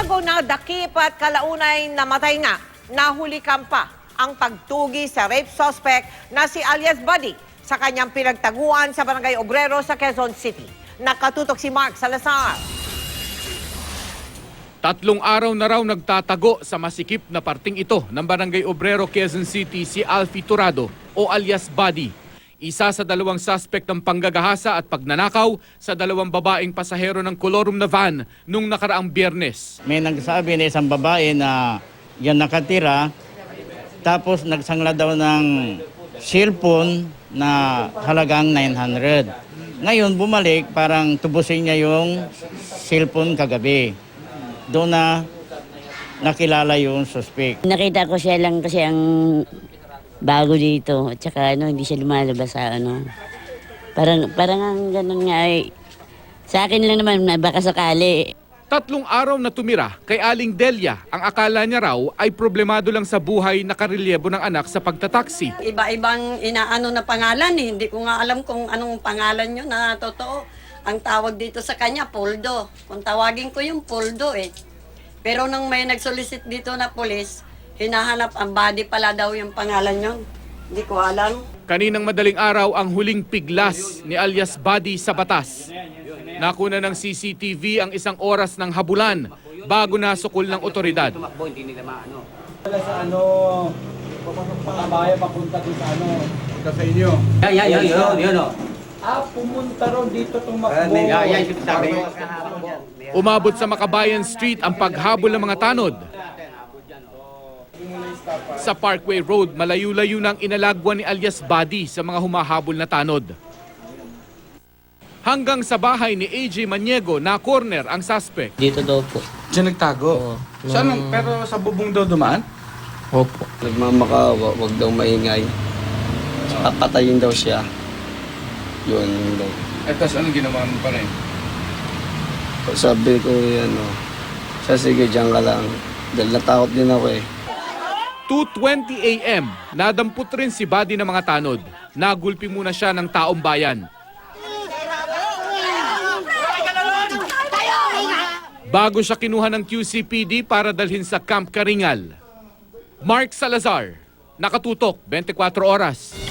Bago na dakip at kalaunay namatay na, nahuli pa ang pagtugi sa rape suspect na si alias Buddy sa kanyang pinagtaguan sa Barangay Obrero sa Quezon City. Nakatutok si Mark Salazar. 3 araw na raw nagtatago sa masikip na parting ito ng Barangay Obrero, Quezon City si Alfie Turado o alias Buddy. Isa sa 2 suspect ng panggagahasa at pagnanakaw sa 2 babaeng pasahero ng kolorum na van nung nakaraang Biyernes. May nagsabi na isang babae na yan nakatira, tapos nagsangla daw ng cellphone na halagang 900. Ngayon bumalik, parang tubusin niya yung cellphone kagabi. Doon na nakilala yung suspect. Nakita ko siya lang kasi ang bago dito at saka hindi siya lumalabas sa Parang ang ganun nga ay sa akin lang naman na baka sakali. 3 araw na tumira kay Aling Delia. Ang akala niya raw ay problemado lang sa buhay na karelyebo ng anak sa pagtataksi. Iba-ibang inaano na pangalan eh. Hindi ko nga alam kung anong pangalan nyo na totoo. Ang tawag dito sa kanya, Poldo. Kung tawagin ko yung Poldo eh. Pero nung may nagsolicit dito na pulis, hinahanap ang Buddy pala daw yung pangalan nyo. Hindi ko alam. Kaninang madaling araw ang huling piglas ni alias Buddy sa batas. Nakuna ng CCTV ang 1 oras ng habulan bago nasukol ng otoridad. Sa Pangabaya papunta doon sa inyo. Yan. Pumunta ron dito tumakbo. Umabot sa Makabayan Street ang paghabol ng mga tanod. Sa Parkway Road, malayo-layo nang inalagwan ni alias Buddy sa mga humahabol na tanod. Hanggang sa bahay ni AJ Maniego na corner ang suspect. Dito daw po. Diyan nagtago? Oo. Saan? Pero sa bubong daw dumaan? Opo. Nagmamakawa, wag daw maingay. Papatayin daw siya. Yun daw. Eh, tapos anong ginawa mo pa rin? Sabi ko sige, diyan ka lang. Dahil natakot din ako eh. 2:20 AM, nadampot rin si Buddy ng mga tanod. Nagulpi muna siya ng taong bayan. Bago siya kinuha ng QCPD para dalhin sa Camp Karingal. Mark Salazar, nakatutok 24 oras.